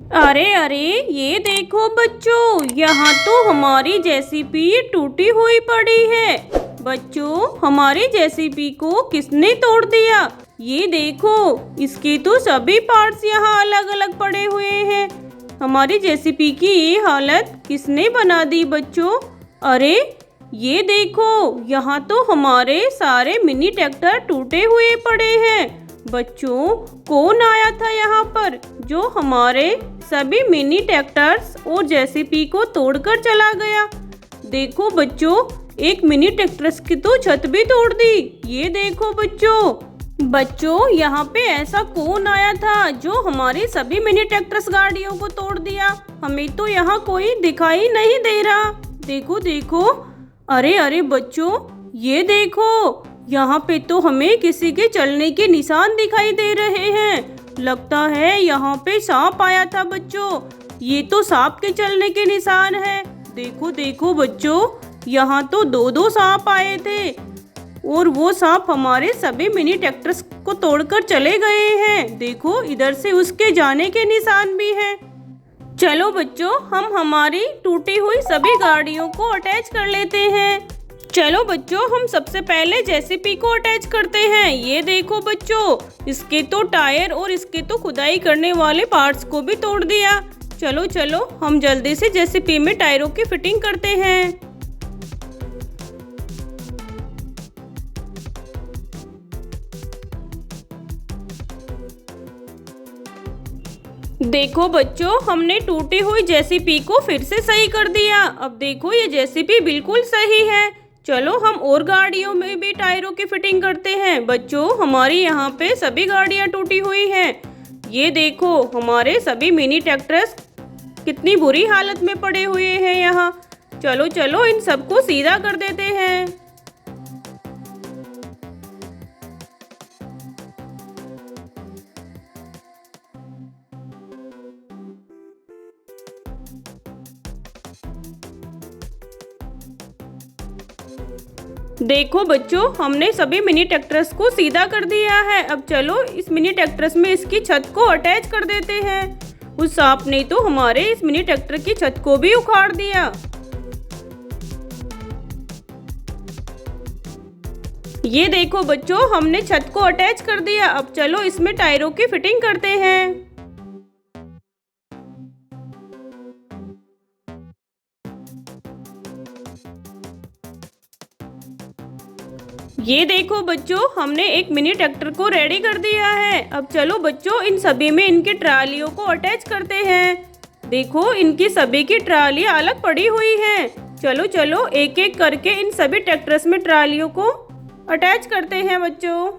अरे अरे, ये देखो बच्चों, यहाँ तो हमारी जेसीबी टूटी हुई पड़ी है। बच्चों, हमारी जेसीबी को किसने तोड़ दिया? ये देखो, इसके तो सभी पार्ट्स यहाँ अलग अलग पड़े हुए हैं। हमारी जेसीबी की ये हालत किसने बना दी बच्चों? अरे ये देखो, यहाँ तो हमारे सारे मिनी ट्रैक्टर टूटे हुए पड़े हैं। बच्चों, कौन आया था यहाँ पर जो हमारे सभी मिनी ट्रैक्टर्स और जेसीबी को तोड़कर चला गया? देखो बच्चों, एक मिनी ट्रैक्टर्स की तो छत भी तोड़ दी। ये देखो बच्चों, यहाँ पे ऐसा कौन आया था जो हमारी सभी मिनी ट्रैक्टर्स गाड़ियों को तोड़ दिया? हमें तो यहाँ कोई दिखाई नहीं दे रहा। देखो देखो, अरे अरे बच्चों, ये देखो, यहाँ पे तो हमें किसी के चलने के निशान दिखाई दे रहे हैं। लगता है यहाँ पे सांप आया था बच्चों। ये तो सांप के चलने के निशान है। देखो देखो बच्चों, यहाँ तो दो दो सांप आए थे और वो सांप हमारे सभी मिनी ट्रैक्टर्स को तोड़कर चले गए हैं। देखो, इधर से उसके जाने के निशान भी हैं। चलो बच्चों, हम हमारी टूटी हुई सभी गाड़ियों को अटैच कर लेते हैं। चलो बच्चों, हम सबसे पहले जेसीबी को अटैच करते हैं। ये देखो बच्चों, इसके तो टायर और इसके तो खुदाई करने वाले पार्ट्स को भी तोड़ दिया। चलो चलो, हम जल्दी से जेसीबी में टायरों की फिटिंग करते हैं। देखो बच्चों, हमने टूटी हुई जेसीबी को फिर से सही कर दिया। अब देखो, ये जेसीबी बिल्कुल सही है। चलो, हम और गाड़ियों में भी टायरों की फिटिंग करते हैं। बच्चों, हमारी यहाँ पे सभी गाड़ियाँ टूटी हुई हैं। ये देखो, हमारे सभी मिनी ट्रैक्टर्स कितनी बुरी हालत में पड़े हुए हैं यहाँ। चलो चलो, इन सबको सीधा कर देते हैं। देखो बच्चों, हमने सभी मिनी ट्रैक्टर्स को सीधा कर दिया है। अब चलो, इस मिनी ट्रैक्टर्स में इसकी छत को अटैच कर देते हैं। उस सांप ने तो हमारे इस मिनी ट्रैक्टर की छत को भी उखाड़ दिया। ये देखो बच्चों, हमने छत को अटैच कर दिया। अब चलो, इसमें टायरों की फिटिंग करते हैं। ये देखो बच्चों, हमने एक मिनी ट्रैक्टर को रेडी कर दिया है। अब चलो बच्चों, इन सभी में इनकी ट्रालियों को अटैच करते हैं। देखो, इनकी सभी की ट्राली अलग पड़ी हुई हैं। चलो चलो, एक एक करके इन सभी ट्रैक्टर्स में ट्रालियों को अटैच करते हैं बच्चों।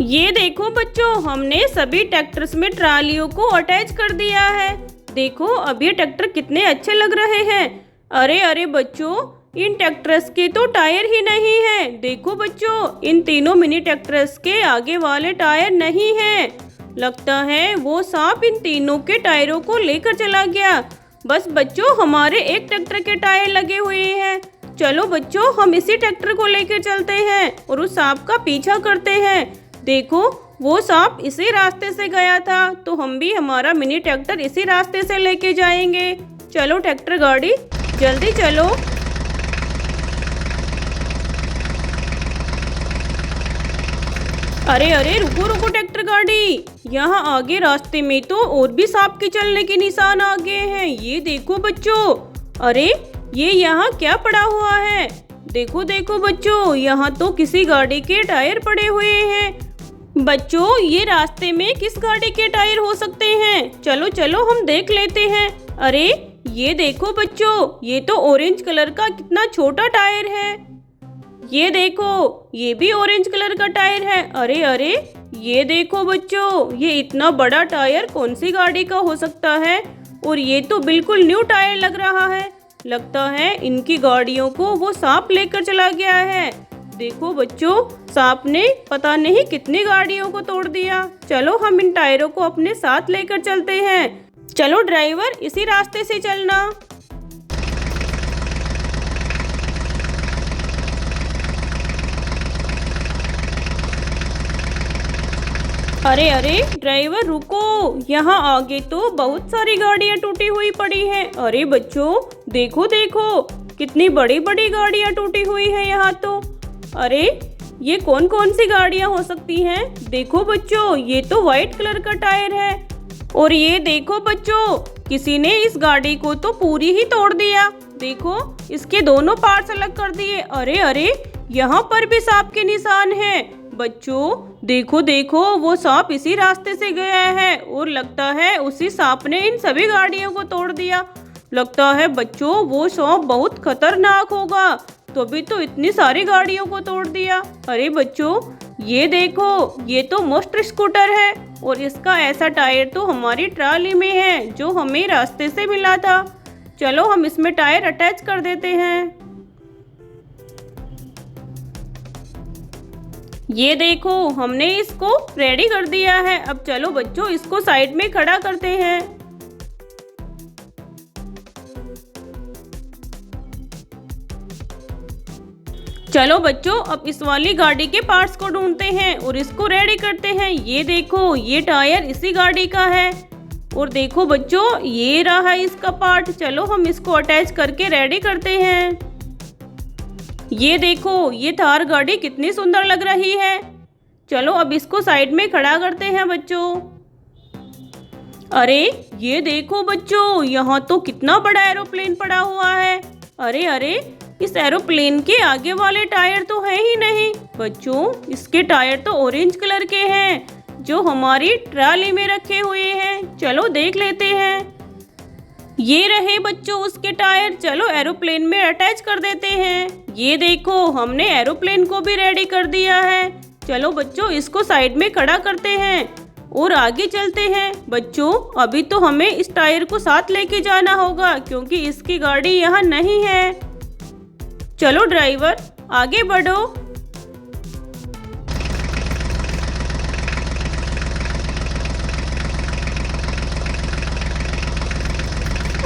ये देखो बच्चों, हमने सभी ट्रैक्टर्स में ट्रालियों को अटैच कर दिया है। देखो, अब ये ट्रैक्टर कितने अच्छे लग रहे हैं। अरे अरे बच्चों, इन ट्रैक्टर्स के तो टायर ही नहीं है। देखो बच्चों, इन तीनों मिनी ट्रैक्टर्स के आगे वाले टायर नहीं हैं। लगता है वो सांप इन तीनों के टायरों को लेकर चला गया। बस बच्चों, हमारे एक ट्रैक्टर के टायर लगे हुए हैं। चलो बच्चों, हम इसी ट्रैक्टर को लेकर चलते हैं और उस सांप का पीछा करते हैं। देखो, वो सांप इसी रास्ते से गया था, तो हम भी हमारा मिनी ट्रैक्टर इसी रास्ते से लेके जाएंगे। चलो ट्रैक्टर गाड़ी, जल्दी चलो। अरे अरे, रुको रुको ट्रैक्टर गाड़ी, यहाँ आगे रास्ते में तो और भी सांप के चलने के निशान आ गए हैं। ये देखो बच्चों, अरे ये यहाँ क्या पड़ा हुआ है? देखो देखो बच्चों, यहाँ तो किसी गाड़ी के टायर पड़े हुए हैं। बच्चों, ये रास्ते में किस गाड़ी के टायर हो सकते हैं? चलो चलो, हम देख लेते हैं। अरे ये देखो बच्चों, ये तो ऑरेंज कलर का कितना छोटा टायर है। ये देखो, ये भी ऑरेंज कलर का टायर है। अरे अरे, ये देखो बच्चों, ये इतना बड़ा टायर कौन सी गाड़ी का हो सकता है? और ये तो बिल्कुल न्यू टायर लग रहा है। लगता है इनकी गाड़ियों को वो सांप लेकर चला गया है। देखो बच्चों, सांप ने पता नहीं कितनी गाड़ियों को तोड़ दिया। चलो हम इन टायरों को अपने साथ लेकर चलते हैं। चलो ड्राइवर, इसी रास्ते से चलना। अरे अरे ड्राइवर रुको, यहाँ आगे तो बहुत सारी गाड़ियाँ टूटी हुई पड़ी हैं। अरे बच्चों देखो देखो, कितनी बड़ी बड़ी गाड़ियाँ टूटी हुई है यहाँ तो। अरे ये कौन कौन सी गाड़ियाँ हो सकती हैं? देखो बच्चों, ये तो वाइट कलर का टायर है। और ये देखो बच्चों, किसी ने इस गाड़ी को तो पूरी ही तोड़ दिया। देखो, इसके दोनों पार्ट्स अलग कर दिए। अरे अरे, यहाँ पर भी सांप के निशान हैं। बच्चों देखो देखो, वो सांप इसी रास्ते से गया है और लगता है उसी सांप ने इन सभी गाड़ियों को तोड़ दिया। लगता है बच्चों वो सांप बहुत खतरनाक होगा, तभी तो इतनी सारी गाड़ियों को तोड़ दिया। अरे बच्चों ये देखो, ये तो मोस्ट स्कूटर है और इसका ऐसा टायर तो हमारी ट्रॉली में है जो हमें रास्ते से मिला था। चलो हम इसमें टायर अटैच कर देते हैं। ये देखो, हमने इसको रेडी कर दिया है। अब चलो बच्चों, इसको साइड में खड़ा करते हैं। चलो बच्चों, अब इस वाली गाड़ी के पार्ट्स को ढूंढते हैं और इसको रेडी करते हैं। ये देखो, ये टायर इसी गाड़ी का है। और देखो बच्चों, ये रहा इसका पार्ट। चलो हम इसको अटैच करके रेडी करते हैं। ये देखो, ये थार गाड़ी कितनी सुंदर लग रही है। चलो अब इसको साइड में खड़ा करते हैं बच्चों। अरे ये देखो बच्चों, यहाँ तो कितना बड़ा एरोप्लेन पड़ा हुआ है। अरे अरे, इस एरोप्लेन के आगे वाले टायर तो है ही नहीं। बच्चों इसके टायर तो ऑरेंज कलर के हैं जो हमारी ट्रॉली में रखे हुए हैं। चलो देख लेते हैं। ये रहे बच्चों उसके टायर। चलो एरोप्लेन में अटैच कर देते हैं। ये देखो, हमने एरोप्लेन को भी रेडी कर दिया है। चलो बच्चों, इसको साइड में खड़ा करते हैं और आगे चलते हैं। बच्चों अभी तो हमें इस टायर को साथ लेके जाना होगा क्योंकि इसकी गाड़ी यहाँ नहीं है। चलो ड्राइवर, आगे बढ़ो।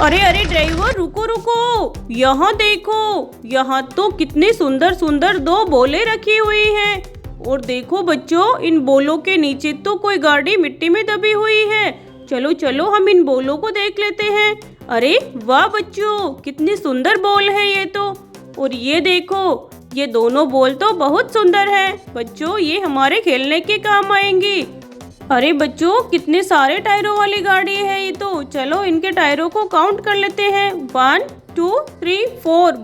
अरे अरे ड्राइवर रुको रुको, यहाँ देखो, यहाँ तो कितनी सुंदर सुंदर दो बोले रखी हुई हैं। और देखो बच्चों, इन बोलों के नीचे तो कोई गाड़ी मिट्टी में दबी हुई है। चलो चलो हम इन बोलों को देख लेते हैं। अरे वाह बच्चों, कितनी सुंदर बॉल है ये तो। और ये देखो, ये दोनों बॉल तो बहुत सुंदर है। बच्चों ये हमारे खेलने के काम आएंगी। अरे बच्चों, कितने सारे टायरों वाली गाड़ी है ये तो। चलो इनके टायरों को काउंट कर लेते हैं। 1 2 3 4।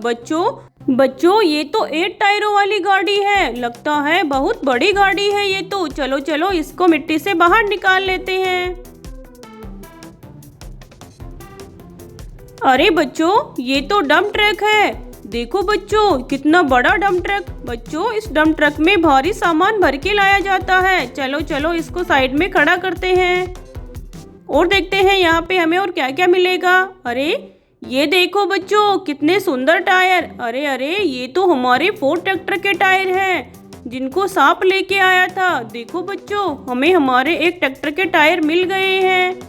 बच्चों ये तो 8 टायरों वाली गाड़ी है। लगता है बहुत बड़ी गाड़ी है ये तो। चलो चलो इसको मिट्टी से बाहर निकाल लेते हैं। अरे बच्चों, ये तो डंप ट्रक है। देखो बच्चों, कितना बड़ा डंप ट्रक। बच्चों इस डंप ट्रक में भारी सामान भर के लाया जाता है। चलो चलो इसको साइड में खड़ा करते हैं और देखते हैं यहाँ पे हमें और क्या क्या मिलेगा। अरे ये देखो बच्चों, कितने सुंदर टायर। अरे अरे, ये तो हमारे फोर्ड ट्रैक्टर के टायर हैं जिनको सांप लेके आया था। देखो बच्चों, हमें हमारे एक ट्रैक्टर के टायर मिल गए हैं।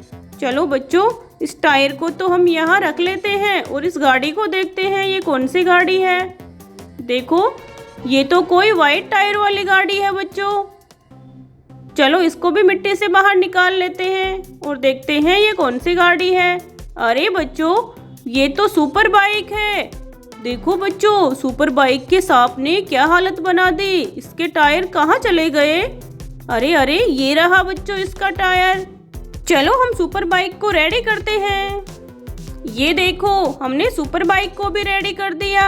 चलो बच्चों, इस टायर को तो हम यहाँ रख लेते हैं और इस गाड़ी को देखते हैं ये कौन सी गाड़ी है। देखो, ये तो कोई वाइट टायर वाली गाड़ी है बच्चों। चलो इसको भी मिट्टी से बाहर निकाल लेते हैं और देखते हैं ये कौन सी गाड़ी है। अरे बच्चों, ये तो सुपर बाइक है। देखो बच्चों, सुपर बाइक के सांप ने क्या हालत बना दी। इसके टायर कहाँ चले गए। अरे अरे, ये रहा बच्चों इसका टायर। चलो हम सुपर बाइक को रेडी करते हैं। ये देखो, हमने सुपर बाइक को भी रेडी कर दिया।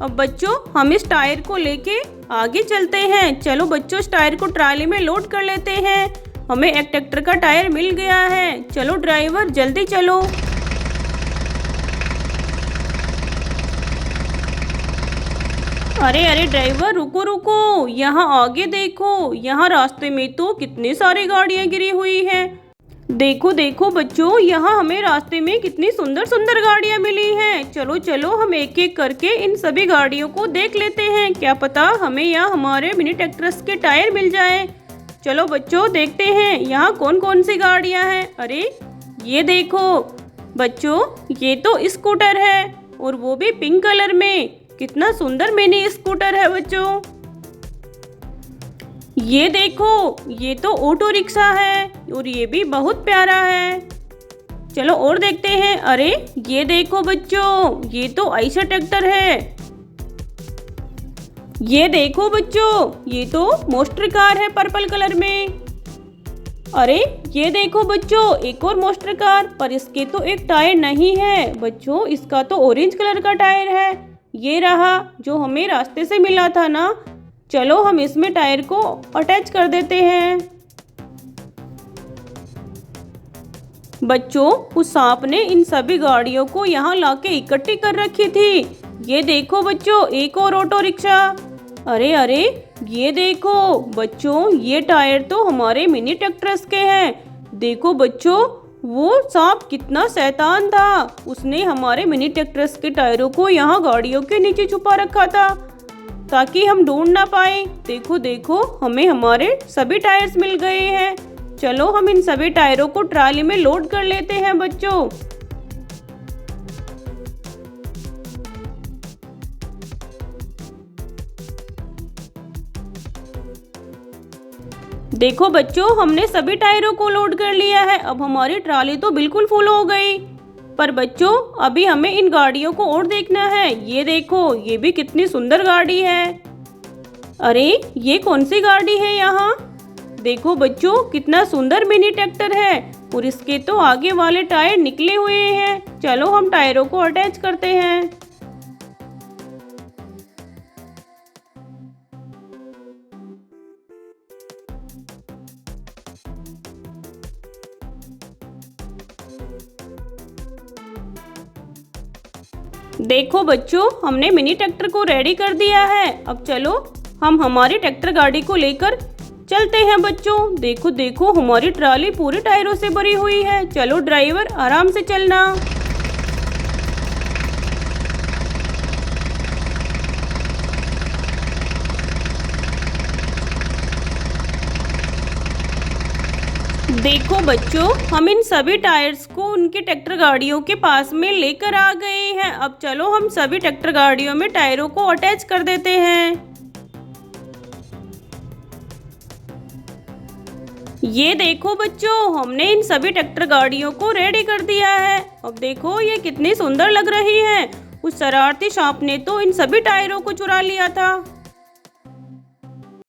अब बच्चों हम इस टायर को लेके आगे चलते हैं। चलो बच्चों, इस टायर को ट्राली में लोड कर लेते हैं। हमें एक ट्रैक्टर का टायर मिल गया है। चलो ड्राइवर जल्दी चलो। अरे अरे ड्राइवर रुको रुको, यहाँ आगे देखो, यहाँ रास्ते में तो कितनी सारी गाड़ियाँ गिरी हुई हैं। देखो देखो बच्चों, यहाँ हमें रास्ते में कितनी सुंदर सुंदर गाड़ियाँ मिली हैं। चलो चलो हम एक एक करके इन सभी गाड़ियों को देख लेते हैं। क्या पता हमें यहाँ हमारे मिनी ट्रैक्टर्स के टायर मिल जाए। चलो बच्चों देखते हैं यहाँ कौन कौन सी गाड़ियाँ हैं। अरे ये देखो बच्चों, ये तो स्कूटर है और वो भी पिंक कलर में। कितना सुंदर मिनी स्कूटर है बच्चों। ये देखो, ये तो ऑटो रिक्शा है और ये भी बहुत प्यारा है। चलो और देखते हैं। अरे ये देखो बच्चों, ये तो आयशर ट्रैक्टर है। ये देखो बच्चों, ये तो मोस्टर कार है पर्पल कलर में। अरे ये देखो बच्चों, एक और मोस्टर कार, पर इसके तो एक टायर नहीं है बच्चों, इसका तो ऑरेंज कलर का टायर है। ये रहा जो हमें रास्ते से मिला था ना। चलो हम इसमें टायर को अटैच कर देते हैं। बच्चों उस सांप ने इन सभी गाड़ियों को यहाँ लाके इकट्ठी कर रखी थी। ये देखो बच्चों, एक और ऑटो रिक्शा। अरे अरे ये देखो बच्चों, ये टायर तो हमारे मिनी ट्रैक्टर्स के हैं। देखो बच्चों, वो सांप कितना शैतान था, उसने हमारे मिनी ट्रैक्टर्स के टायरों को यहाँ गाड़ियों के नीचे छुपा रखा था ताकि हम ढूंढ ना पाए। देखो देखो, हमें हमारे सभी टायर्स मिल गए हैं। चलो हम इन सभी टायरों को ट्राली में लोड कर लेते हैं बच्चों। देखो बच्चों, हमने सभी टायरों को लोड कर लिया है। अब हमारी ट्राली तो बिल्कुल फुल हो गई। पर बच्चों अभी हमें इन गाड़ियों को और देखना है। ये देखो, ये भी कितनी सुंदर गाड़ी है। अरे ये कौन सी गाड़ी है यहाँ? देखो बच्चों, कितना सुंदर मिनी ट्रैक्टर है और इसके तो आगे वाले टायर निकले हुए हैं। चलो हम टायरों को अटैच करते हैं। देखो बच्चों, हमने मिनी ट्रैक्टर को रेडी कर दिया है। अब चलो हम हमारी ट्रैक्टर गाड़ी को लेकर चलते हैं बच्चों। देखो देखो, हमारी ट्राली पूरे टायरों से भरी हुई है। चलो ड्राइवर आराम से चलना। देखो बच्चों, हम इन सभी टायर्स को उनके ट्रैक्टर गाड़ियों के पास में लेकर आ गए हैं। अब चलो हम सभी ट्रैक्टर गाड़ियों में टायरों को अटैच कर देते हैं। ये देखो बच्चों, हमने इन सभी ट्रैक्टर गाड़ियों को रेडी कर दिया है। अब देखो ये कितनी सुंदर लग रही है। उस शरारती सांप ने तो इन सभी टायरों को चुरा लिया था।